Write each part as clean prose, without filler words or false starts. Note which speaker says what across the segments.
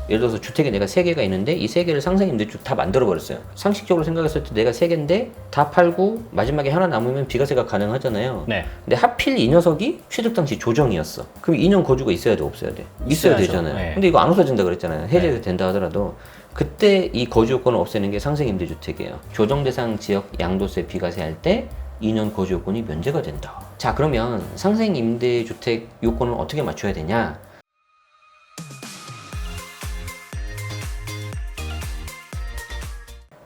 Speaker 1: 예를 들어서 주택이 내가 3개가 있는데 이 3개를 상생임대주 다 만들어버렸어요. 상식적으로 생각했을 때 내가 3개인데 다 팔고 마지막에 하나 남으면 비과세가 가능하잖아요.
Speaker 2: 네.
Speaker 1: 근데 하필 이 녀석이 취득 당시 조정이었어. 그럼 2년 거주가 있어야 돼, 없어야 돼? 있어야
Speaker 2: 있어야죠.
Speaker 1: 되잖아요.
Speaker 2: 네.
Speaker 1: 근데 이거 안 없어진다 그랬잖아요. 해제가 된다 하더라도 그때 이 거주 요건을 없애는 게 상생임대주택이에요. 조정 대상 지역 양도세 비과세 할 때 2년 거주 요건이 면제가 된다. 자, 그러면 상생임대주택 요건을 어떻게 맞춰야 되냐?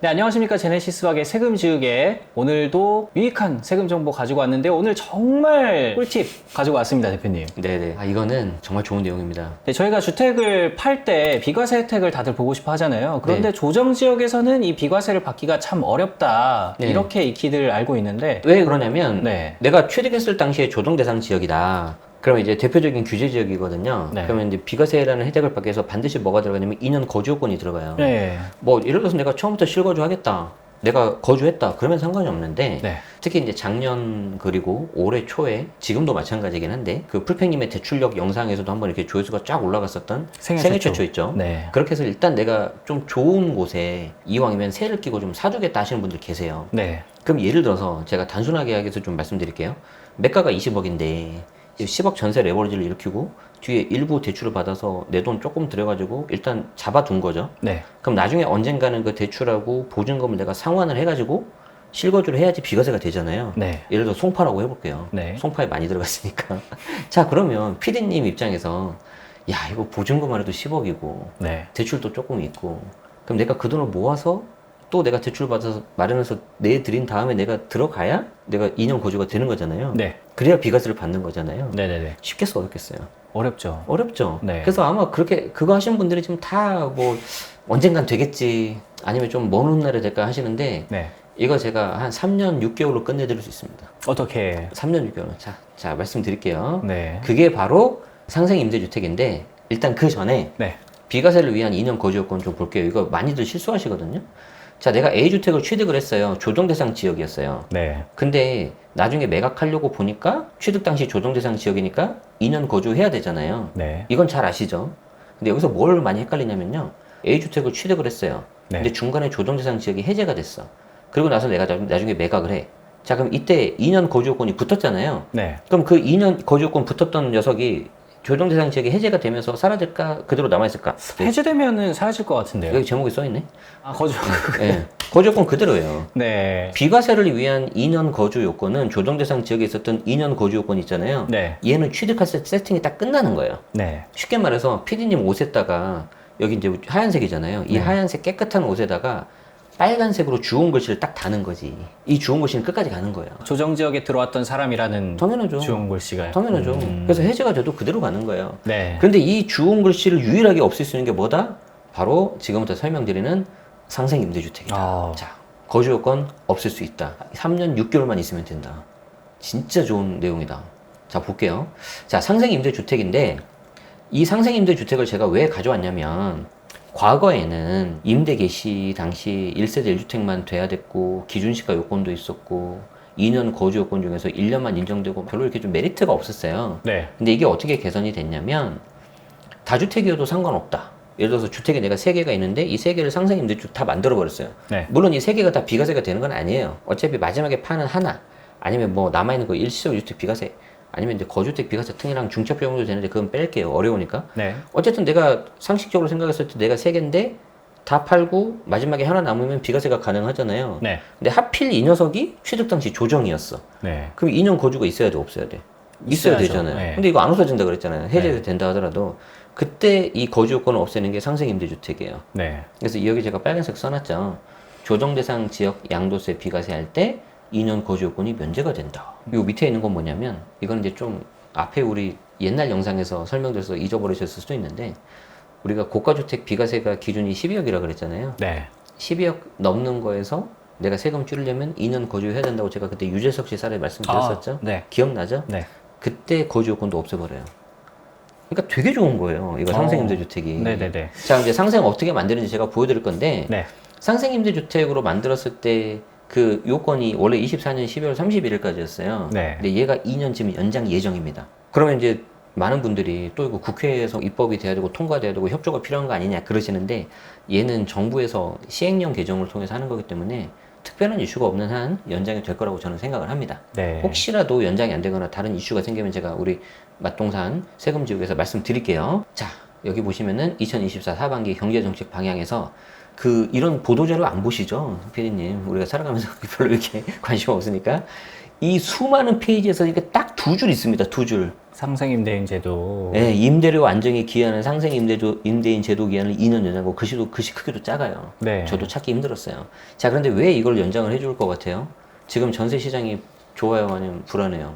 Speaker 2: 네, 안녕하십니까. 제네시스박의 세금 지우개. 오늘도 유익한 세금 정보 가지고 왔는데 오늘 정말 꿀팁 가지고 왔습니다, 대표님.
Speaker 1: 네네. 이거는 정말 좋은 내용입니다.
Speaker 2: 네, 저희가 주택을 팔 때 비과세 혜택을 다들 보고 싶어 하잖아요. 그런데
Speaker 1: 네.
Speaker 2: 조정 지역에서는 이 비과세를 받기가 참 어렵다.
Speaker 1: 네.
Speaker 2: 이렇게 익히들 알고 있는데
Speaker 1: 왜 그러냐면
Speaker 2: 네.
Speaker 1: 내가 취득했을 당시에 조정 대상 지역이다. 그러면 이제 대표적인 규제 지역이거든요.
Speaker 2: 네.
Speaker 1: 그러면 이제 비과세라는 혜택을 받기 위해서 반드시 뭐가 들어가냐면 2년 거주 요건이 들어가요.
Speaker 2: 네.
Speaker 1: 뭐 예를 들어서 내가 처음부터 실거주 하겠다. 내가 거주했다. 그러면 상관이 없는데
Speaker 2: 네.
Speaker 1: 특히 이제 작년 그리고 올해 초에 지금도 마찬가지긴 한데 그 풀팽님의 대출력 영상에서도 한번 이렇게 조회수가 쫙 올라갔었던 생애 최초 있죠.
Speaker 2: 네.
Speaker 1: 그렇게 해서 일단 내가 좀 좋은 곳에 이왕이면 세를 끼고 좀 사두겠다 하시는 분들 계세요.
Speaker 2: 네.
Speaker 1: 그럼 예를 들어서 제가 단순하게 하기위해서 좀 말씀드릴게요. 매가가 20억인데 10억 전세 레버리지를 일으키고 뒤에 일부 대출을 받아서 내 돈 조금 들여가지고 일단 잡아둔 거죠.
Speaker 2: 네.
Speaker 1: 그럼 나중에 언젠가는 그 대출하고 보증금을 내가 상환을 해가지고 실거주를 해야지 비과세가 되잖아요.
Speaker 2: 네.
Speaker 1: 예를 들어 송파라고 해볼게요.
Speaker 2: 네.
Speaker 1: 송파에 많이 들어갔으니까. 자, 그러면 피디님 입장에서 야, 이거 보증금만 해도 10억이고
Speaker 2: 네.
Speaker 1: 대출도 조금 있고 그럼 내가 그 돈을 모아서 또 내가 대출 받아서 마련해서 내드린 다음에 내가 들어가야 내가 2년 거주가 되는 거잖아요.
Speaker 2: 네.
Speaker 1: 그래야 비과세를 받는 거잖아요.
Speaker 2: 네네네.
Speaker 1: 쉽겠어, 어렵겠어요?
Speaker 2: 어렵죠.
Speaker 1: 어렵죠.
Speaker 2: 네.
Speaker 1: 그래서 아마 그렇게 그거 하시는 분들이 지금 다 뭐 언젠간 되겠지 아니면 좀 먼 훗날에 될까 하시는데
Speaker 2: 네.
Speaker 1: 이거 제가 한 3년 6개월로 끝내드릴 수 있습니다.
Speaker 2: 어떻게?
Speaker 1: 3년 6개월. 자 말씀드릴게요.
Speaker 2: 네.
Speaker 1: 그게 바로 상생임대주택인데 일단 그 전에
Speaker 2: 네.
Speaker 1: 비과세를 위한 2년 거주 요건 좀 볼게요. 이거 많이들 실수하시거든요. 자, 내가 A주택을 취득을 했어요. 조정 대상 지역이었어요.
Speaker 2: 네.
Speaker 1: 근데 나중에 매각하려고 보니까 취득 당시 조정 대상 지역이니까 2년 거주해야 되잖아요.
Speaker 2: 네.
Speaker 1: 이건 잘 아시죠? 근데 여기서 뭘 많이 헷갈리냐면요. A주택을 취득을 했어요.
Speaker 2: 네.
Speaker 1: 근데 중간에 조정 대상 지역이 해제가 됐어. 그리고 나서 내가 나중에 매각을 해. 자, 그럼 이때 2년 거주 요건이 붙었잖아요.
Speaker 2: 네.
Speaker 1: 그럼 그 2년 거주 요건 붙었던 녀석이 조정 대상 지역이 해제가 되면서 사라질까? 그대로 남아있을까?
Speaker 2: 해제되면은 사라질 것 같은데요.
Speaker 1: 여기 제목에 써있네.
Speaker 2: 아, 거주.
Speaker 1: 예. 거주 요건 그대로예요.
Speaker 2: 네.
Speaker 1: 비과세를 위한 2년 거주 요건은 조정 대상 지역에 있었던 2년 거주 요건 있잖아요.
Speaker 2: 네.
Speaker 1: 얘는 취득했을 때 세팅이 딱 끝나는 거예요.
Speaker 2: 네.
Speaker 1: 쉽게 말해서 PD님 옷에다가 여기 이제 하얀색이잖아요. 이
Speaker 2: 네.
Speaker 1: 하얀색 깨끗한 옷에다가 빨간색으로 주홍 글씨를 딱 다는 거지. 이 주홍 글씨는 끝까지 가는 거예요.
Speaker 2: 조정 지역에 들어왔던 사람이라는
Speaker 1: 당연하죠.
Speaker 2: 주홍 글씨가요.
Speaker 1: 당연하죠. 그래서 해제가 돼도 그대로 가는 거예요.
Speaker 2: 네.
Speaker 1: 그런데 이 주홍 글씨를 유일하게 없앨 수 있는 게 뭐다? 바로 지금부터 설명드리는 상생임대주택이다.
Speaker 2: 아.
Speaker 1: 자, 거주 요건 없앨 수 있다. 3년 6개월만 있으면 된다. 진짜 좋은 내용이다. 자, 볼게요. 자, 상생임대주택인데 이 상생임대주택을 제가 왜 가져왔냐면 과거에는 임대 개시 당시 1세대 1주택만 돼야 됐고 기준시가 요건도 있었고 2년 거주 요건 중에서 1년만 인정되고 별로 이렇게 좀 메리트가 없었어요.
Speaker 2: 네.
Speaker 1: 근데 이게 어떻게 개선이 됐냐면 다주택이어도 상관없다. 예를 들어서 주택이 내가 3개가 있는데 이 3개를 상생임대주 다 만들어 버렸어요.
Speaker 2: 네.
Speaker 1: 물론 이 3개가 다 비과세가 되는 건 아니에요. 어차피 마지막에 파는 하나 아니면 뭐 남아있는 거 일시적 주택 비과세 아니면 이제 거주택 비과세 등이랑 중첩적용도 되는데 그건 뺄게요. 어려우니까.
Speaker 2: 네.
Speaker 1: 어쨌든 내가 상식적으로 생각했을 때 내가 3개인데 다 팔고 마지막에 하나 남으면 비과세가 가능하잖아요.
Speaker 2: 네.
Speaker 1: 근데 하필 이 녀석이 취득 당시 조정이었어.
Speaker 2: 네.
Speaker 1: 그럼 2년 거주가 있어야 돼, 없어야 돼? 있어야
Speaker 2: 있어야죠.
Speaker 1: 되잖아요.
Speaker 2: 네.
Speaker 1: 근데 이거 안 없어진다 그랬잖아요. 해제가
Speaker 2: 네.
Speaker 1: 된다 하더라도 그때 이 거주 요건을 없애는 게 상생임대주택이에요.
Speaker 2: 네.
Speaker 1: 그래서 여기 제가 빨간색 써놨죠. 조정 대상 지역 양도세 비과세 할 때 2년 거주 요건이 면제가 된다. 요 밑에 있는 건 뭐냐면 이건 이제 좀 앞에 우리 옛날 영상에서 설명드려서 잊어버리셨을 수도 있는데 우리가 고가주택 비과세가 기준이 12억이라 그랬잖아요.
Speaker 2: 네.
Speaker 1: 12억 넘는 거에서 내가 세금 줄이려면 2년 거주해야 된다고 제가 그때 유재석 씨 쌀에 말씀드렸었죠.
Speaker 2: 네.
Speaker 1: 기억나죠?
Speaker 2: 네.
Speaker 1: 그때 거주 요건도 없애버려요. 그러니까 되게 좋은 거예요. 이거 상생임대주택이.
Speaker 2: 네네네.
Speaker 1: 자, 이제 상생 어떻게 만드는지 제가 보여드릴 건데
Speaker 2: 네.
Speaker 1: 상생임대주택으로 만들었을 때 그 요건이 원래 24년 12월 31일까지였어요.
Speaker 2: 네.
Speaker 1: 근데 얘가 2년쯤 연장 예정입니다. 그러면 이제 많은 분들이 또 이거 국회에서 입법이 돼야 되고 통과돼야 되고 협조가 필요한 거 아니냐 그러시는데 얘는 정부에서 시행령 개정을 통해서 하는 거기 때문에 특별한 이슈가 없는 한 연장이 될 거라고 저는 생각을 합니다.
Speaker 2: 네.
Speaker 1: 혹시라도 연장이 안 되거나 다른 이슈가 생기면 제가 우리 맛동산 세금지국에서 말씀드릴게요. 자, 여기 보시면은 2024 하반기 경제정책 방향에서 이런 보도자료 안 보시죠? 피디님. 우리가 살아가면서 별로 이렇게 관심 없으니까. 이 수많은 페이지에서 이게 딱 두 줄 있습니다. 두 줄.
Speaker 2: 상생임대인 제도.
Speaker 1: 네, 임대료 안정에 기여하는 상생 임대인 제도 기한을 2년 연장하고 글씨 크기도 작아요.
Speaker 2: 네.
Speaker 1: 저도 찾기 힘들었어요. 자, 그런데 왜 이걸 연장을 해줄 것 같아요? 지금 전세 시장이 좋아요, 아니면 불안해요?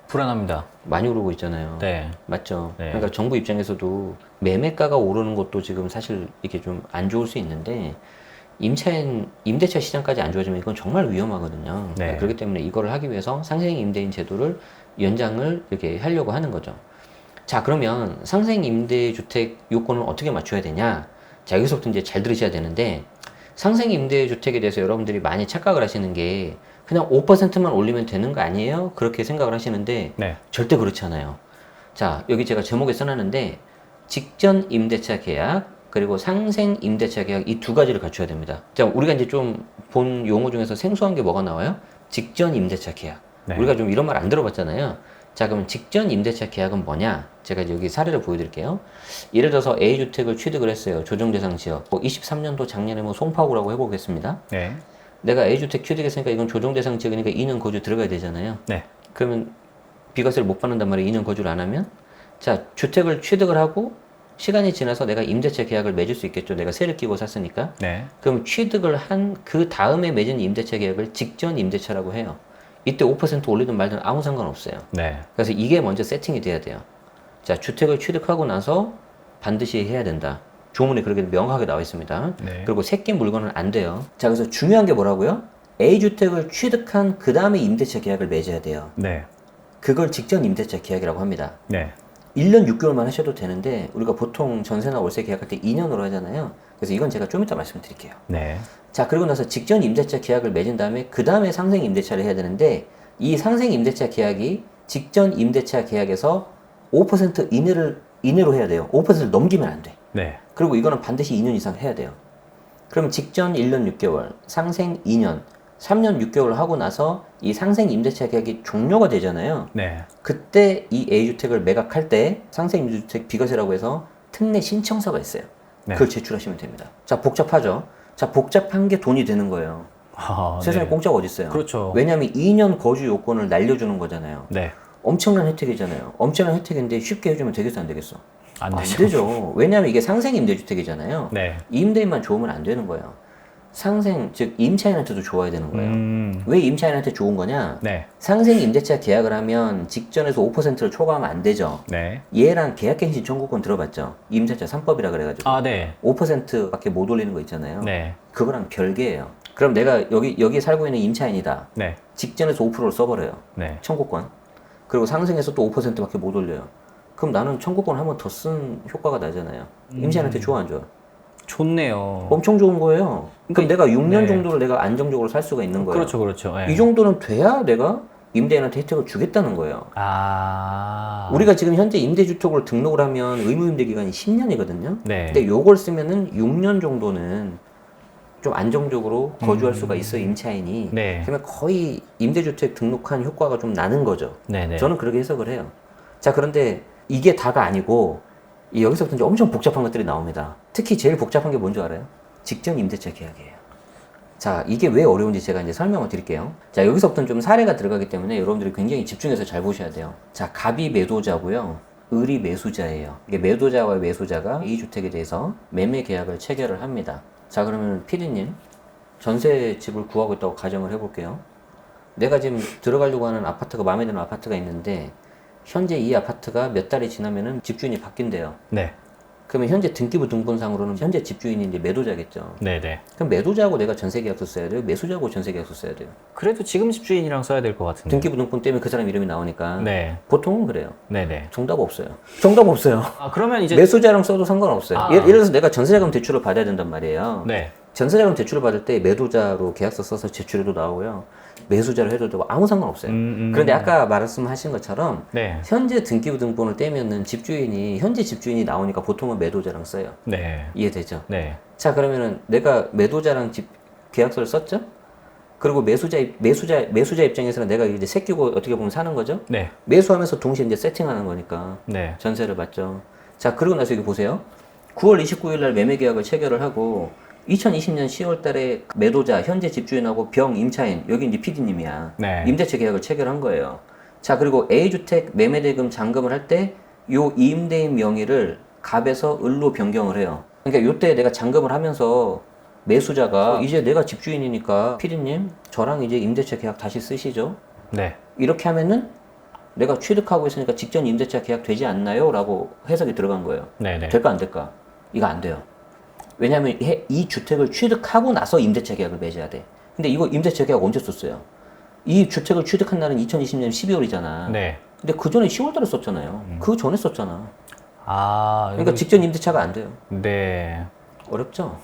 Speaker 2: 불안합니다.
Speaker 1: 많이 오르고 있잖아요.
Speaker 2: 네.
Speaker 1: 맞죠?
Speaker 2: 네.
Speaker 1: 그러니까 정부 입장에서도 매매가가 오르는 것도 지금 사실 이게 좀 안 좋을 수 있는데 임대차 시장까지 안 좋아지면 이건 정말 위험하거든요.
Speaker 2: 네.
Speaker 1: 그렇기 때문에 이거를 하기 위해서 상생 임대인 제도를 연장을 이렇게 하려고 하는 거죠. 자, 그러면 상생 임대 주택 요건을 어떻게 맞춰야 되냐? 자, 여기서부터 이제 잘 들으셔야 되는데 상생 임대 주택에 대해서 여러분들이 많이 착각을 하시는 게 그냥 5%만 올리면 되는 거 아니에요? 그렇게 생각을 하시는데
Speaker 2: 네.
Speaker 1: 절대 그렇지 않아요. 자, 여기 제가 제목에 써놨는데 직전 임대차 계약 그리고 상생 임대차 계약 이 두 가지를 갖춰야 됩니다. 자, 우리가 이제 좀 본 용어 중에서 생소한 게 뭐가 나와요? 직전 임대차 계약.
Speaker 2: 네.
Speaker 1: 우리가 좀 이런 말 안 들어봤잖아요. 자, 그럼 직전 임대차 계약은 뭐냐? 제가 이제 여기 사례를 보여드릴게요. 예를 들어서 A주택을 취득을 했어요. 조정대상 지역. 23년도 작년에 송파구라고 해보겠습니다.
Speaker 2: 네.
Speaker 1: 내가 A주택 취득했으니까 이건 조정대상 지역이니까 2년 거주 들어가야 되잖아요.
Speaker 2: 네.
Speaker 1: 그러면 비과세를 못 받는단 말이에요. 2년 거주를 안 하면. 자, 주택을 취득을 하고 시간이 지나서 내가 임대차 계약을 맺을 수 있겠죠. 내가 세를 끼고 샀으니까.
Speaker 2: 네.
Speaker 1: 그럼 취득을 한 그 다음에 맺은 임대차 계약을 직전 임대차라고 해요. 이때 5% 올리든 말든 아무 상관없어요.
Speaker 2: 네.
Speaker 1: 그래서 이게 먼저 세팅이 돼야 돼요. 자, 주택을 취득하고 나서 반드시 해야 된다. 조문에 그렇게 명확하게 나와 있습니다.
Speaker 2: 네.
Speaker 1: 그리고 새낀 물건은 안 돼요. 자, 그래서 중요한 게 뭐라고요? A주택을 취득한 그 다음에 임대차 계약을 맺어야 돼요.
Speaker 2: 네.
Speaker 1: 그걸 직전 임대차 계약이라고 합니다.
Speaker 2: 네.
Speaker 1: 1년 6개월만 하셔도 되는데 우리가 보통 전세나 월세 계약할 때 2년으로 하잖아요. 그래서 이건 제가 좀 이따 말씀드릴게요.
Speaker 2: 네.
Speaker 1: 자, 그리고 나서 직전 임대차 계약을 맺은 다음에 그 다음에 상생 임대차를 해야 되는데 이 상생 임대차 계약이 직전 임대차 계약에서 5% 이내로 해야 돼요. 5%를 넘기면 안 돼.
Speaker 2: 네.
Speaker 1: 그리고 이거는 반드시 2년 이상 해야 돼요. 그러면 직전 1년 6개월, 상생 2년, 3년 6개월 하고 나서 이 상생 임대차 계약이 종료가 되잖아요.
Speaker 2: 네.
Speaker 1: 그때 이 A주택을 매각할 때 상생 임대주택 비과세라고 해서 특례 신청서가 있어요.
Speaker 2: 네.
Speaker 1: 그걸 제출하시면 됩니다. 자, 복잡하죠? 자, 복잡한 게 돈이 되는 거예요.
Speaker 2: 아,
Speaker 1: 세상에
Speaker 2: 네.
Speaker 1: 공짜가 어디 있어요?
Speaker 2: 그렇죠.
Speaker 1: 왜냐하면 2년 거주 요건을 날려주는 거잖아요.
Speaker 2: 네.
Speaker 1: 엄청난 혜택이잖아요. 엄청난 혜택인데 쉽게 해주면 되겠어, 안 되겠어?
Speaker 2: 안
Speaker 1: 안
Speaker 2: 되죠.
Speaker 1: 되죠. 왜냐하면 이게 상생 임대주택이잖아요.
Speaker 2: 네.
Speaker 1: 임대인만 좋으면 안 되는 거예요. 상생, 즉 임차인한테도 좋아야 되는 거예요. 왜 임차인한테 좋은 거냐?
Speaker 2: 네.
Speaker 1: 상생 임대차 계약을 하면 직전에서 5%를 초과하면 안 되죠.
Speaker 2: 네.
Speaker 1: 얘랑 계약갱신 청구권 들어봤죠? 임차차 3법이라 그래가지고
Speaker 2: 아, 네.
Speaker 1: 5%밖에 못 올리는 거 있잖아요.
Speaker 2: 네.
Speaker 1: 그거랑 별개예요. 그럼 내가 여기 살고 있는 임차인이다.
Speaker 2: 네.
Speaker 1: 직전에서 5%를 써버려요.
Speaker 2: 네.
Speaker 1: 청구권. 그리고 상생해서 또 5%밖에 못 올려요. 그럼 나는 청구권 한 번 더 쓴 효과가 나잖아요. 임차인한테 좋아 안 좋아?
Speaker 2: 좋네요.
Speaker 1: 엄청 좋은 거예요. 그럼 내가 6년
Speaker 2: 네.
Speaker 1: 정도를 내가 안정적으로 살 수가 있는 거예요.
Speaker 2: 그렇죠, 그렇죠. 네.
Speaker 1: 이 정도는 돼야 내가 임대인한테 혜택을 주겠다는 거예요.
Speaker 2: 아.
Speaker 1: 우리가 지금 현재 임대주택으로 등록을 하면 의무임대 기간이 10년이거든요.
Speaker 2: 네.
Speaker 1: 근데 요걸 쓰면은 6년 정도는 좀 안정적으로 거주할 수가 있어요, 임차인이.
Speaker 2: 네.
Speaker 1: 그러면 거의 임대주택 등록한 효과가 좀 나는 거죠.
Speaker 2: 네네.
Speaker 1: 저는 그렇게 해석을 해요. 자, 그런데 이게 다가 아니고 여기서부터 이제 엄청 복잡한 것들이 나옵니다. 특히 제일 복잡한 게 뭔지 알아요? 직전 임대차 계약이에요. 자, 이게 왜 어려운지 제가 이제 설명을 드릴게요. 자, 여기서부터는 좀 사례가 들어가기 때문에 여러분들이 굉장히 집중해서 잘 보셔야 돼요. 자, 갑이 매도자고요. 을이 매수자예요. 이게 매도자와 매수자가 이 주택에 대해서 매매 계약을 체결을 합니다. 자, 그러면 피디님, 전세집을 구하고 있다고 가정을 해볼게요. 내가 지금 들어가려고 하는 아파트가 마음에 드는 아파트가 있는데 현재 이 아파트가 몇 달이 지나면은 집주인이 바뀐대요.
Speaker 2: 네.
Speaker 1: 그러면 현재 등기부 등본상으로는 현재 집주인이 이제 매도자겠죠.
Speaker 2: 네네.
Speaker 1: 그럼 매도자하고 내가 전세계약서 써야 돼요? 매수자하고 전세계약서 써야 돼요?
Speaker 2: 그래도 지금 집주인이랑 써야 될 것 같은데.
Speaker 1: 등기부 등본 때문에 그 사람 이름이 나오니까
Speaker 2: 네.
Speaker 1: 보통은 그래요.
Speaker 2: 네네.
Speaker 1: 정답 없어요. 정답 없어요.
Speaker 2: 아, 그러면 이제.
Speaker 1: 매수자랑 써도 상관없어요.
Speaker 2: 아.
Speaker 1: 예를 들어서 내가 전세자금 대출을 받아야 된단 말이에요.
Speaker 2: 네.
Speaker 1: 전세자금 대출을 받을 때 매도자로 계약서 써서 제출해도 나오고요. 매수자로 해도 되고 아무 상관없어요. 그런데 아까 말씀하신 것처럼
Speaker 2: 네.
Speaker 1: 현재 등기부등본을 떼면은 현재 집주인이 나오니까 보통은 매도자랑 써요.
Speaker 2: 네.
Speaker 1: 이해되죠?
Speaker 2: 네.
Speaker 1: 자, 그러면은 내가 매도자랑 계약서를 썼죠? 그리고 매수자 입장에서는 내가 이제 새끼고 어떻게 보면 사는 거죠?
Speaker 2: 네.
Speaker 1: 매수하면서 동시에 이제 세팅하는 거니까
Speaker 2: 네.
Speaker 1: 전세를 받죠. 자, 그러고 나서 여기 보세요. 9월 29일 날 매매 계약을 체결을 하고 2020년 10월 달에 매도자, 현재 집주인하고 병, 임차인, 여기 이제 PD님이야.
Speaker 2: 네.
Speaker 1: 임대차 계약을 체결한 거예요. 자, 그리고 A주택 매매대금 잔금을 할 때 요 임대인 명의를 갑에서 을로 변경을 해요. 그러니까 요때 내가 잔금을 하면서 매수자가 이제 내가 집주인이니까 PD님, 저랑 이제 임대차 계약 다시 쓰시죠?
Speaker 2: 네.
Speaker 1: 이렇게 하면은 내가 취득하고 있으니까 직전 임대차 계약 되지 않나요? 라고 해석이 들어간 거예요.
Speaker 2: 네네.
Speaker 1: 될까 안 될까? 이거 안 돼요. 왜냐면 이 주택을 취득하고 나서 임대차 계약을 맺어야 돼. 근데 이거 임대차 계약 언제 썼어요? 이 주택을 취득한 날은 2020년 12월이잖아.
Speaker 2: 네.
Speaker 1: 근데 그 전에 10월 달에 썼잖아요. 그 전에 썼잖아.
Speaker 2: 아,
Speaker 1: 그러니까 직전 임대차가 안 돼요.
Speaker 2: 네.
Speaker 1: 어렵죠?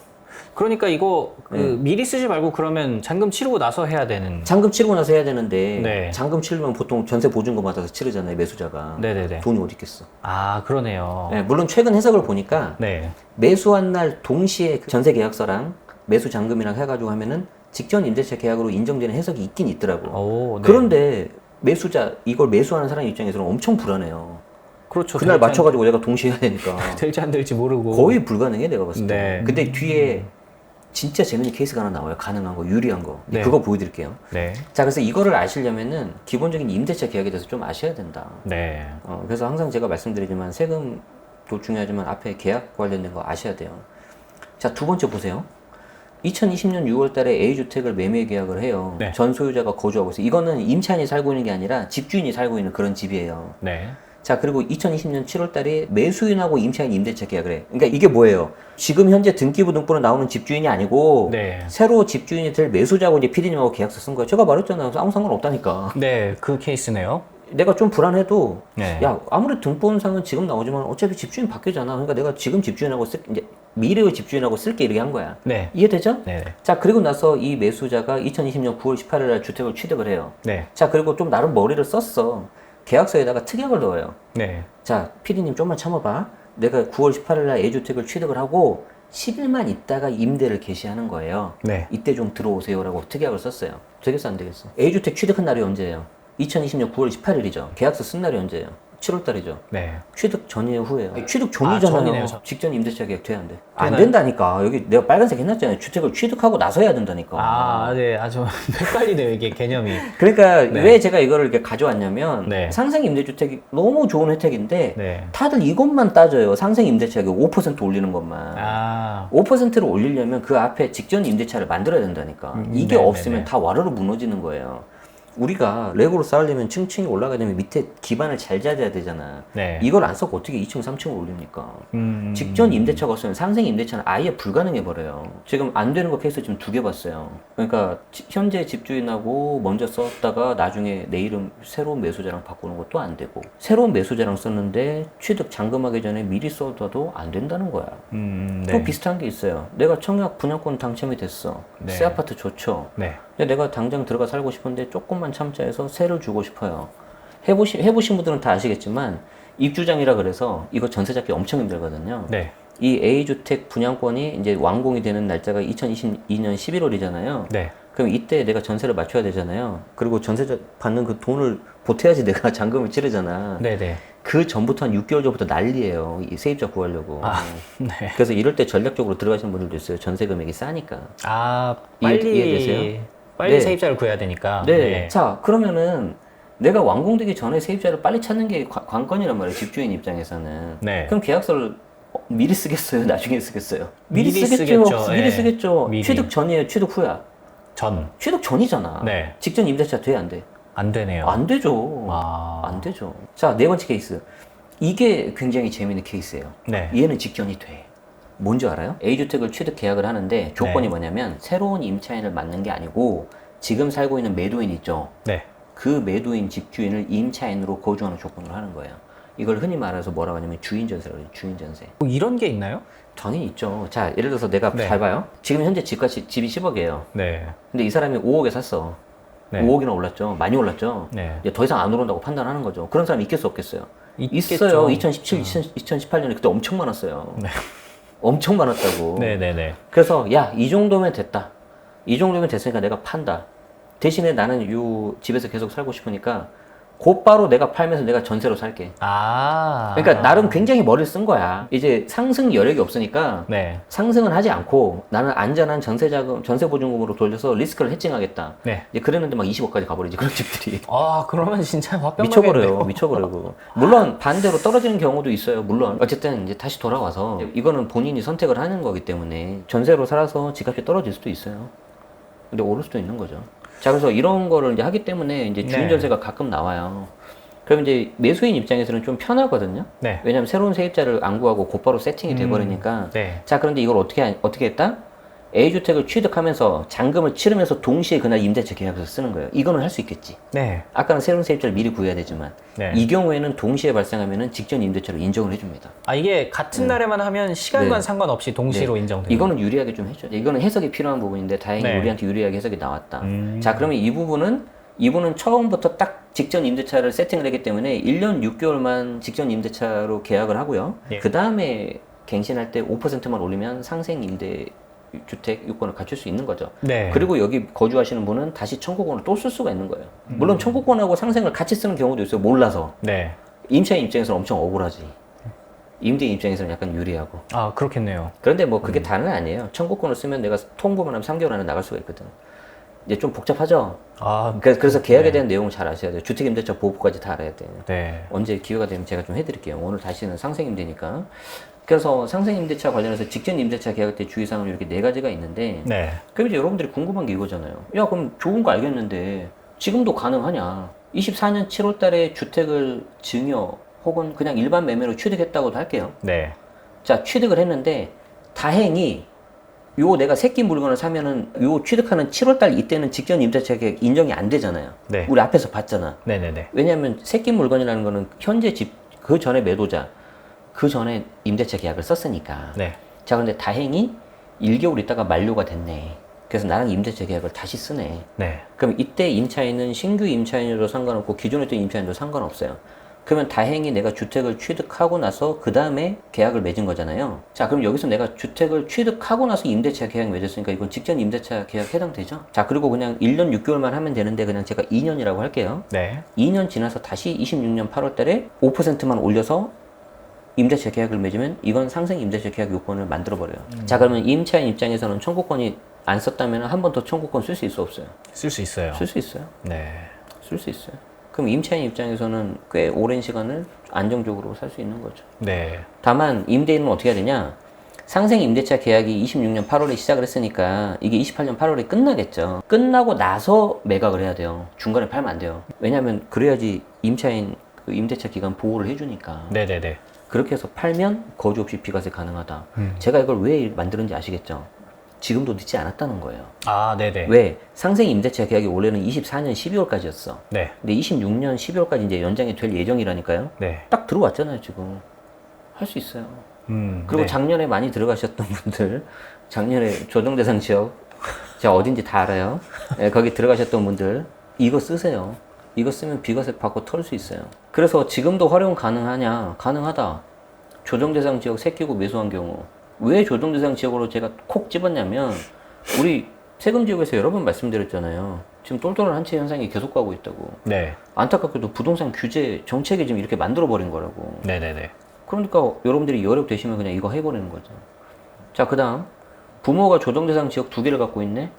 Speaker 2: 그러니까 이거 미리 쓰지 말고 그러면 잔금 치르고 나서 해야 되는.
Speaker 1: 잔금 치르고 나서 해야 되는데
Speaker 2: 네.
Speaker 1: 잔금 치르면 보통 전세 보증금 받아서 치르잖아요, 매수자가.
Speaker 2: 네네네.
Speaker 1: 돈이 어디 있겠어.
Speaker 2: 아, 그러네요.
Speaker 1: 네, 물론 최근 해석을 보니까
Speaker 2: 네.
Speaker 1: 매수한 날 동시에 그 전세 계약서랑 매수 잔금이랑 해가지고 하면은 직전 임대차 계약으로 인정되는 해석이 있긴 있더라고.
Speaker 2: 오, 네.
Speaker 1: 그런데 이걸 매수하는 사람 입장에서는 엄청 불안해요.
Speaker 2: 그렇죠.
Speaker 1: 그날
Speaker 2: 될지
Speaker 1: 맞춰가지고 내가 동시에 해야 되니까.
Speaker 2: 될지 안 될지 모르고.
Speaker 1: 거의 불가능해, 내가 봤을 때.
Speaker 2: 네.
Speaker 1: 근데 뒤에 진짜 재밌는 케이스가 하나 나와요. 가능한 거, 유리한 거.
Speaker 2: 네.
Speaker 1: 그거 보여드릴게요.
Speaker 2: 네.
Speaker 1: 자, 그래서 이거를 아시려면은 기본적인 임대차 계약에 대해서 좀 아셔야 된다.
Speaker 2: 네.
Speaker 1: 그래서 항상 제가 말씀드리지만 세금도 중요하지만 앞에 계약 관련된 거 아셔야 돼요. 자, 두 번째 보세요. 2020년 6월 달에 A주택을 매매 계약을 해요.
Speaker 2: 네.
Speaker 1: 전 소유자가 거주하고 있어요. 이거는 임차인이 살고 있는 게 아니라 집주인이 살고 있는 그런 집이에요.
Speaker 2: 네.
Speaker 1: 자, 그리고 2020년 7월 달에 매수인하고 임차인 임대차 계약을 해. 그러니까 이게 뭐예요? 지금 현재 등기부등본에 나오는 집주인이 아니고
Speaker 2: 네.
Speaker 1: 새로 집주인이 될 매수자하고 이제 PD님하고 계약서 쓴 거예요. 제가 말했잖아요. 아무 상관없다니까.
Speaker 2: 네, 그 케이스네요.
Speaker 1: 내가 좀 불안해도
Speaker 2: 네.
Speaker 1: 야, 아무리 등본상은 지금 나오지만 어차피 집주인 바뀌잖아. 그러니까 내가 지금 집주인하고 이제 미래의 집주인하고 쓸게 이렇게 한 거야.
Speaker 2: 네.
Speaker 1: 이해되죠?
Speaker 2: 네.
Speaker 1: 자, 그리고 나서 이 매수자가 2020년 9월 18일 날 주택을 취득을 해요.
Speaker 2: 네.
Speaker 1: 자, 그리고 좀 나름 머리를 썼어. 계약서에다가 특약을 넣어요.
Speaker 2: 네.
Speaker 1: 자, PD님 좀만 참아봐. 내가 9월 18일 날 A주택을 취득을 하고 10일만 있다가 임대를 개시하는 거예요.
Speaker 2: 네.
Speaker 1: 이때 좀 들어오세요라고 특약을 썼어요. 되겠어, 안 되겠어? A주택 취득한 날이 언제예요? 2020년 9월 18일이죠. 계약서 쓴 날이 언제예요? 7월 달이죠.
Speaker 2: 네.
Speaker 1: 취득 전이에요, 후예요? 취득 전이잖아요.
Speaker 2: 전이네요, 전.
Speaker 1: 직전 임대차 계약 돼야 안 돼? 안
Speaker 2: 되나요?
Speaker 1: 된다니까. 여기 내가 빨간색 해놨잖아요. 주택을 취득하고 나서 해야 된다니까.
Speaker 2: 아, 네. 아주 헷갈리네요, 이게 개념이.
Speaker 1: 그러니까
Speaker 2: 네.
Speaker 1: 왜 제가 이거를 이렇게 가져왔냐면
Speaker 2: 네.
Speaker 1: 상생 임대주택이 너무 좋은 혜택인데
Speaker 2: 네.
Speaker 1: 다들 이것만 따져요. 상생 임대차가 5% 올리는 것만.
Speaker 2: 아,
Speaker 1: 5%를 올리려면 그 앞에 직전 임대차를 만들어야 된다니까. 이게
Speaker 2: 네네네.
Speaker 1: 없으면 다 와르르 무너지는 거예요. 우리가 레고로 쌓으려면 층층이 올라가려면 밑에 기반을 잘 잡아야 되잖아.
Speaker 2: 네.
Speaker 1: 이걸 안 써고 어떻게 2층, 3층을 올립니까? 직전 임대차가 없으면 상생 임대차는 아예 불가능해 버려요. 지금 안 되는 거 케이스 지금 2개 봤어요. 그러니까 현재 집주인하고 먼저 썼다가 나중에 내 이름 새로운 매수자랑 바꾸는 것도 안 되고 새로운 매수자랑 썼는데 취득 잔금하기 전에 미리 써둬도 안 된다는 거야.
Speaker 2: 네.
Speaker 1: 또 비슷한 게 있어요. 내가 청약 분양권 당첨이 됐어.
Speaker 2: 네.
Speaker 1: 새 아파트 좋죠.
Speaker 2: 네.
Speaker 1: 근데 내가 당장 들어가 살고 싶은데 조금만 참자 해서 세를 주고 싶어요. 해보신 분들은 다 아시겠지만 입주장이라 그래서 이거 전세 잡기 엄청 힘들거든요.
Speaker 2: 네.
Speaker 1: 이 A주택 분양권이 이제 완공이 되는 날짜가 2022년 11월이잖아요.
Speaker 2: 네.
Speaker 1: 그럼 이때 내가 전세를 맞춰야 되잖아요. 그리고 전세 받는 그 돈을 보태야지 내가 잔금을 치르잖아.
Speaker 2: 네네.
Speaker 1: 그 전부터 한 6개월 전부터 난리예요. 이 세입자 구하려고.
Speaker 2: 아, 네.
Speaker 1: 그래서 이럴 때 전략적으로 들어가시는 분들도 있어요. 전세 금액이 싸니까.
Speaker 2: 아,
Speaker 1: 이해되세요?
Speaker 2: 빨리
Speaker 1: 네.
Speaker 2: 세입자를 구해야 되니까.
Speaker 1: 네. 자, 그러면은 내가 완공되기 전에 세입자를 빨리 찾는 게 관건이란 말이에요. 집주인 입장에서는.
Speaker 2: 네.
Speaker 1: 그럼 계약서를 미리 쓰겠어요? 나중에 쓰겠어요? 미리
Speaker 2: 미리
Speaker 1: 쓰겠죠.
Speaker 2: 쓰겠죠.
Speaker 1: 미리
Speaker 2: 예.
Speaker 1: 쓰겠죠.
Speaker 2: 미리.
Speaker 1: 취득 전이에요? 취득 후야?
Speaker 2: 전.
Speaker 1: 취득 전이잖아.
Speaker 2: 네.
Speaker 1: 직전 임대차 돼? 안 돼?
Speaker 2: 안 되네요.
Speaker 1: 안 되죠.
Speaker 2: 아.
Speaker 1: 안 되죠. 자, 네 번째 케이스. 이게 굉장히 재미있는 케이스예요.
Speaker 2: 네.
Speaker 1: 얘는 직전이 돼. 뭔지 알아요? A주택을 취득 계약을 하는데 조건이
Speaker 2: 네.
Speaker 1: 뭐냐면 새로운 임차인을 맡는 게 아니고 지금 살고 있는 매도인 있죠.
Speaker 2: 네.
Speaker 1: 그 매도인 집주인을 임차인으로 거주하는 조건으로 하는 거예요. 이걸 흔히 말해서 뭐라고 하냐면 주인전세라고 해요. 주인전세.
Speaker 2: 뭐 이런 게 있나요?
Speaker 1: 당연히 있죠. 자, 예를 들어서 내가
Speaker 2: 네.
Speaker 1: 잘 봐요. 지금 현재 집이 10억이에요.
Speaker 2: 네.
Speaker 1: 근데 이 사람이 5억에 샀어.
Speaker 2: 네.
Speaker 1: 5억이나 올랐죠. 많이 올랐죠.
Speaker 2: 네.
Speaker 1: 이제 더 이상 안 오른다고 판단하는 거죠. 그런 사람이 있겠어 없겠어요?
Speaker 2: 있겠죠.
Speaker 1: 있어요. 2017, 2018년에 그때 엄청 많았어요.
Speaker 2: 네.
Speaker 1: 엄청 많았다고.
Speaker 2: 네네네.
Speaker 1: 그래서 야, 이 정도면 됐다. 이 정도면 됐으니까 내가 판다. 대신에 나는 이 집에서 계속 살고 싶으니까 곧바로 내가 팔면서 내가 전세로 살게.
Speaker 2: 아.
Speaker 1: 그러니까 나름 굉장히 머리를 쓴 거야. 이제 상승 여력이 없으니까
Speaker 2: 네.
Speaker 1: 상승은 하지 않고 나는 안전한 전세 보증금으로 돌려서 리스크를 해칭하겠다.
Speaker 2: 네.
Speaker 1: 이제 그랬는데 막 20억까지 가버리지 그런 집들이.
Speaker 2: 아, 그러면 진짜
Speaker 1: 미쳐버려요. 미쳐버리고. 물론 반대로 떨어지는 경우도 있어요. 물론 어쨌든 이제 다시 돌아와서 이거는 본인이 선택을 하는 거기 때문에 전세로 살아서 집값이 떨어질 수도 있어요. 근데 오를 수도 있는 거죠. 자, 그래서 이런 거를 이제 하기 때문에 이제 주인
Speaker 2: 네.
Speaker 1: 전세가 가끔 나와요. 그럼 이제 매수인 입장에서는 좀 편하거든요.
Speaker 2: 네.
Speaker 1: 왜냐면 새로운 세입자를 안 구하고 곧바로 세팅이 돼버리니까.
Speaker 2: 네.
Speaker 1: 자, 그런데 이걸 어떻게 했다? A주택을 취득하면서 잔금을 치르면서 동시에 그날 임대차 계약서를 쓰는 거예요. 이거는 할 수 있겠지.
Speaker 2: 네.
Speaker 1: 아까는 새로운 세입자를 미리 구해야 되지만
Speaker 2: 네.
Speaker 1: 이 경우에는 동시에 발생하면은 직전 임대차로 인정을 해줍니다.
Speaker 2: 아, 이게 같은 날에만 하면 시간과
Speaker 1: 네.
Speaker 2: 상관없이 동시로 인정돼요.
Speaker 1: 이거는 유리하게 좀 해줘. 이거는 해석이 필요한 부분인데 다행히
Speaker 2: 네.
Speaker 1: 우리한테 유리하게 해석이 나왔다. 자, 그러면 이분은 처음부터 딱 직전 임대차를 세팅을 했기 때문에 1년 6개월만 직전 임대차로 계약을 하고요.
Speaker 2: 예.
Speaker 1: 그 다음에 갱신할 때 5%만 올리면 상생 임대 주택 요건을 갖출 수 있는 거죠.
Speaker 2: 네.
Speaker 1: 그리고 여기 거주하시는 분은 다시 청구권을 또 쓸 수가 있는 거예요. 물론 청구권하고 상생을 같이 쓰는 경우도 있어요. 몰라서.
Speaker 2: 네.
Speaker 1: 임차인 입장에서는 엄청 억울하지. 임대인 입장에서는 약간 유리하고.
Speaker 2: 아, 그렇겠네요.
Speaker 1: 그런데 뭐 그게 다는 아니에요. 청구권을 쓰면 내가 통보만 하면 3개월 안에 나갈 수가 있거든. 이제 좀 복잡하죠.
Speaker 2: 아,
Speaker 1: 그래서 계약에 대한 내용을 잘 아셔야 돼요. 주택임대차 보호법까지 다 알아야 돼요.
Speaker 2: 네.
Speaker 1: 언제 기회가 되면 제가 좀 해드릴게요. 오늘 다시는 상생임대니까. 그래서 상생임대차 관련해서 직전 임대차 계약할 때 주의사항은 이렇게 4가지가 있는데
Speaker 2: 네.
Speaker 1: 그럼 이제 여러분들이 궁금한 게 이거잖아요. 야, 그럼 좋은 거 알겠는데 지금도 가능하냐? 24년 7월 달에 주택을 증여 혹은 그냥 일반 매매로 취득했다고도 할게요.
Speaker 2: 네.
Speaker 1: 자, 취득을 했는데 다행히 요 내가 새끼 물건을 사면은 요 취득하는 7월 달 이때는 직전 임대차 계약 인정이 안 되잖아요.
Speaker 2: 네.
Speaker 1: 우리 앞에서 봤잖아.
Speaker 2: 네네네.
Speaker 1: 왜냐하면 새끼 물건이라는 거는 현재 집 그 전에 매도자 그 전에 임대차 계약을 썼으니까.
Speaker 2: 네.
Speaker 1: 자, 근데 다행히 1개월 있다가 만료가 됐네. 그래서 나랑 임대차 계약을 다시 쓰네.
Speaker 2: 네.
Speaker 1: 그럼 이때 임차인은 신규 임차인으로 상관없고 기존에 있던 임차인도 상관없어요. 그러면 다행히 내가 주택을 취득하고 나서 그 다음에 계약을 맺은 거잖아요. 자, 그럼 여기서 내가 주택을 취득하고 나서 임대차 계약 맺었으니까 이건 직전 임대차 계약 해당되죠? 자, 그리고 그냥 1년 6개월만 하면 되는데 그냥 제가 2년이라고 할게요.
Speaker 2: 네.
Speaker 1: 2년 지나서 다시 26년 8월 달에 5%만 올려서 임대차 계약을 맺으면 이건 상생 임대차 계약 요건을 만들어 버려요. 자, 그러면 임차인 입장에서는 청구권이 안 썼다면 한 번 더 청구권 쓸 수 있어 없어요?
Speaker 2: 쓸 수 있어요.
Speaker 1: 쓸 수 있어요.
Speaker 2: 네.
Speaker 1: 쓸 수 있어요. 그럼 임차인 입장에서는 꽤 오랜 시간을 안정적으로 살 수 있는 거죠.
Speaker 2: 네.
Speaker 1: 다만 임대인은 어떻게 해야 되냐? 상생 임대차 계약이 26년 8월에 시작을 했으니까 이게 28년 8월에 끝나겠죠. 끝나고 나서 매각을 해야 돼요. 중간에 팔면 안 돼요. 왜냐하면 그래야지 임차인 그 임대차 기간 보호를 해주니까.
Speaker 2: 네네네.
Speaker 1: 그렇게 해서 팔면 거주 없이 비과세 가능하다. 제가 이걸 왜 만드는지 아시겠죠? 지금도 늦지 않았다는 거예요.
Speaker 2: 아, 네네.
Speaker 1: 왜? 상생 임대차 계약이 원래는 24년 12월까지였어.
Speaker 2: 네.
Speaker 1: 근데 26년 12월까지 이제 연장이 될 예정이라니까요.
Speaker 2: 네.
Speaker 1: 딱 들어왔잖아요, 지금. 할 수 있어요. 그리고
Speaker 2: 네.
Speaker 1: 작년에 많이 들어가셨던 분들, 작년에 조정대상 지역, 제가 어딘지 다 알아요. 예, 거기 들어가셨던 분들, 이거 쓰세요. 이거 쓰면 비과세 받고 털 수 있어요. 그래서 지금도 활용 가능하냐? 가능하다. 조정대상 지역 새끼고 매수한 경우. 왜 조정대상 지역으로 제가 콕 집었냐면, 우리 세금지역에서 여러 번 말씀드렸잖아요. 지금 똘똘한 한채 현상이 계속 가고 있다고.
Speaker 2: 네.
Speaker 1: 안타깝게도 부동산 규제 정책이 지금 이렇게 만들어버린 거라고.
Speaker 2: 네네네.
Speaker 1: 그러니까 여러분들이 여력 되시면 그냥 이거 해버리는 거죠. 자, 그 다음 부모가 조정대상 지역 2개를 갖고 있네.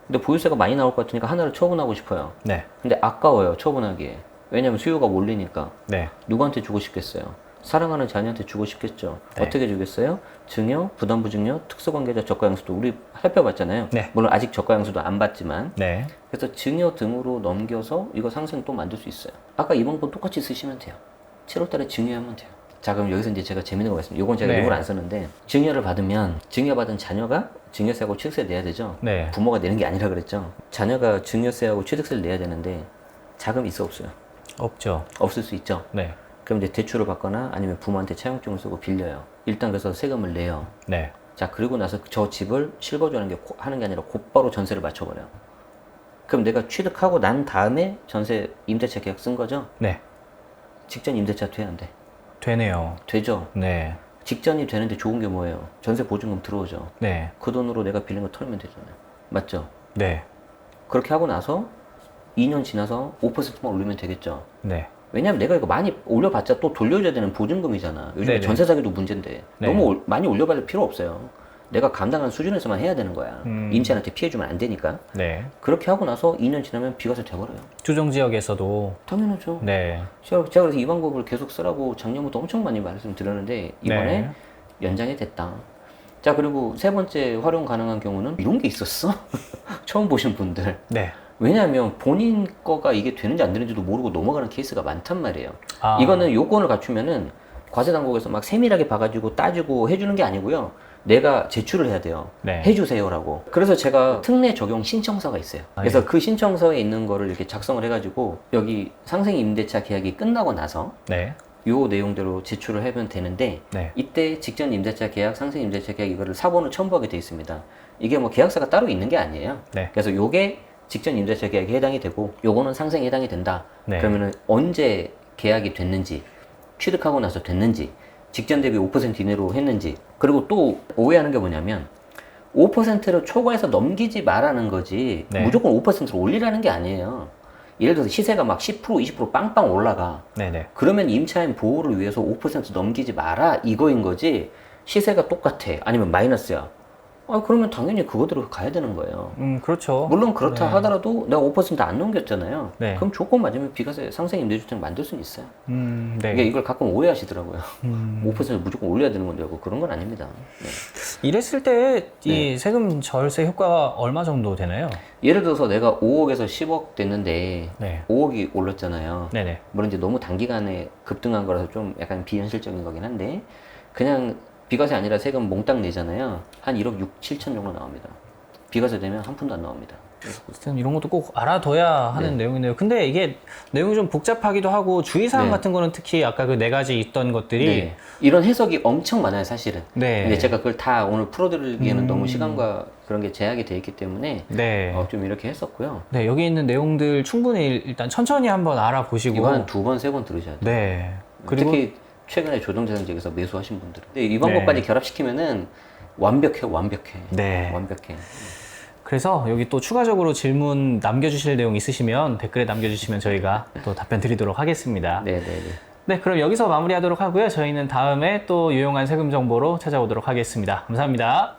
Speaker 1: 근데 보유세가 많이 나올 것 같으니까 하나를 처분하고 싶어요.
Speaker 2: 네.
Speaker 1: 근데 아까워요, 처분하기에. 왜냐면 수요가 몰리니까.
Speaker 2: 네.
Speaker 1: 누구한테 주고 싶겠어요? 사랑하는 자녀한테 주고 싶겠죠.
Speaker 2: 네.
Speaker 1: 어떻게 주겠어요? 증여, 부담부증여, 특수관계자 저가양수도 우리 살펴봤잖아요.
Speaker 2: 네.
Speaker 1: 물론 아직 저가양수도 안 봤지만.
Speaker 2: 네.
Speaker 1: 그래서 증여 등으로 넘겨서 이거 상생 또 만들 수 있어요. 아까 이 방법 똑같이 쓰시면 돼요. 7월 달에 증여하면 돼요. 자, 그럼 여기서 이제 제가 재밌는 거 말씀드릴게요. 이건 제가
Speaker 2: 네.
Speaker 1: 이걸 안 썼는데, 증여를 받으면 증여받은 자녀가 증여세하고 취득세 내야 되죠.
Speaker 2: 네.
Speaker 1: 부모가 내는 게 아니라 그랬죠. 자녀가 증여세하고 취득세를 내야 되는데 자금 있어 없어요?
Speaker 2: 없죠.
Speaker 1: 없을 수 있죠.
Speaker 2: 네.
Speaker 1: 그럼 이제 대출을 받거나 아니면 부모한테 차용증을 쓰고 빌려요. 일단 그래서 세금을 내요.
Speaker 2: 네.
Speaker 1: 자, 그리고 나서 저 집을 실거주하는 하는 게 아니라 곧바로 전세를 맞춰버려요. 그럼 내가 취득하고 난 다음에 전세 임대차 계약 쓴 거죠?
Speaker 2: 네.
Speaker 1: 직전 임대차 돼, 안 돼?
Speaker 2: 되네요.
Speaker 1: 되죠?
Speaker 2: 네.
Speaker 1: 직전이 되는데 좋은 게 뭐예요? 전세 보증금 들어오죠?
Speaker 2: 네.
Speaker 1: 그 돈으로 내가 빌린 거 털면 되잖아요. 맞죠?
Speaker 2: 네.
Speaker 1: 그렇게 하고 나서 2년 지나서 5%만 올리면 되겠죠?
Speaker 2: 네.
Speaker 1: 왜냐면 내가 이거 많이 올려봤자 또 돌려줘야 되는 보증금이잖아. 요즘에
Speaker 2: 네네.
Speaker 1: 전세 사기도 문제인데
Speaker 2: 네.
Speaker 1: 너무 많이 올려받을 필요 없어요. 내가 감당하는 수준에서만 해야 되는 거야. 임차인한테 피해 주면 안 되니까.
Speaker 2: 네.
Speaker 1: 그렇게 하고 나서 2년 지나면 비과세 돼버려요.
Speaker 2: 조정 지역에서도
Speaker 1: 당연하죠.
Speaker 2: 네.
Speaker 1: 제가 그래서 이 방법을 계속 쓰라고 작년부터 엄청 많이 말씀드렸는데 이번에
Speaker 2: 네.
Speaker 1: 연장이 됐다. 자, 그리고 세 번째 활용 가능한 경우는 이런 게 있었어? 처음 보신 분들.
Speaker 2: 네.
Speaker 1: 왜냐하면 본인 거가 이게 되는지 안 되는지도 모르고 넘어가는 케이스가 많단 말이에요.
Speaker 2: 아.
Speaker 1: 이거는 요건을 갖추면은 과세당국에서 막 세밀하게 봐가지고 따지고 해주는 게 아니고요. 내가 제출을 해야 돼요.
Speaker 2: 네.
Speaker 1: 해주세요라고. 그래서 제가 특례 적용 신청서가 있어요. 그래서 그 신청서에 있는 거를 이렇게 작성을 해가지고 여기 상생 임대차 계약이 끝나고 나서
Speaker 2: 네.
Speaker 1: 요 내용대로 제출을 하면 되는데
Speaker 2: 네.
Speaker 1: 이때 직전 임대차 계약, 상생 임대차 계약 이거를 사본을 첨부하게 돼 있습니다. 이게 뭐 계약서가 따로 있는 게 아니에요.
Speaker 2: 네.
Speaker 1: 그래서 요게 직전 임대차 계약에 해당이 되고 요거는 상생에 해당이 된다.
Speaker 2: 네.
Speaker 1: 그러면은 언제 계약이 됐는지, 취득하고 나서 됐는지, 직전 대비 5% 이내로 했는지. 그리고 또 오해하는 게 뭐냐면 5%를 초과해서 넘기지 말라는 거지
Speaker 2: 네.
Speaker 1: 무조건 5%를 올리라는 게 아니에요. 예를 들어서 시세가 막 10%, 20% 빵빵 올라가.
Speaker 2: 네네.
Speaker 1: 그러면 임차인 보호를 위해서 5% 넘기지 마라 이거인 거지 시세가 똑같아 아니면 마이너스야. 아, 그러면 당연히 그거대로 가야 되는 거예요.
Speaker 2: 그렇죠.
Speaker 1: 물론 그렇다
Speaker 2: 네.
Speaker 1: 하더라도 내가 5%안 넘겼잖아요.
Speaker 2: 네.
Speaker 1: 그럼 조건 맞으면 비과세 상생 임대주택 만들 수는 있어요.
Speaker 2: 네.
Speaker 1: 이게 이걸 가끔 오해하시더라고요. 5% 무조건 올려야 되는 건데 고 그런 건 아닙니다. 네.
Speaker 2: 이랬을 때 이
Speaker 1: 네.
Speaker 2: 세금 절세 효과가 얼마 정도 되나요?
Speaker 1: 예를 들어서 내가 5억에서 10억 됐는데
Speaker 2: 네.
Speaker 1: 5억이 올랐잖아요.
Speaker 2: 네네.
Speaker 1: 물론 이제 너무 단기간에 급등한 거라서 좀 약간 비현실적인 거긴 한데 그냥 비과세 아니라 세금 몽땅 내잖아요. 한 1억 6, 7천 정도 나옵니다. 비과세 되면 한 푼도 안 나옵니다.
Speaker 2: 어쨌든 이런 것도 꼭 알아둬야 하는
Speaker 1: 네.
Speaker 2: 내용이네요. 근데 이게 내용이 좀 복잡하기도 하고 주의사항
Speaker 1: 네.
Speaker 2: 같은 거는 특히 아까 그 네 가지 있던 것들이
Speaker 1: 네. 이런 해석이 엄청 많아요, 사실은.
Speaker 2: 네.
Speaker 1: 근데 제가 그걸 다 오늘 풀어드리기에는 너무 시간과 그런 게 제약이 돼 있기 때문에
Speaker 2: 네.
Speaker 1: 좀 이렇게 했었고요.
Speaker 2: 네, 여기 있는 내용들 충분히 일단 천천히 한번 알아보시고
Speaker 1: 이거 한 2번, 3번 들으셔야 돼요.
Speaker 2: 네. 그리고
Speaker 1: 특히 최근에 조정재산직에서 매수하신 분들은. 근데 이 방법까지
Speaker 2: 네.
Speaker 1: 결합시키면은 완벽해.
Speaker 2: 네.
Speaker 1: 완벽해.
Speaker 2: 그래서 여기 또 추가적으로 질문 남겨주실 내용 있으시면 댓글에 남겨주시면 저희가 또 답변 드리도록 하겠습니다.
Speaker 1: 네네네.
Speaker 2: 네, 그럼 여기서 마무리하도록 하고요. 저희는 다음에 또 유용한 세금 정보로 찾아오도록 하겠습니다. 감사합니다.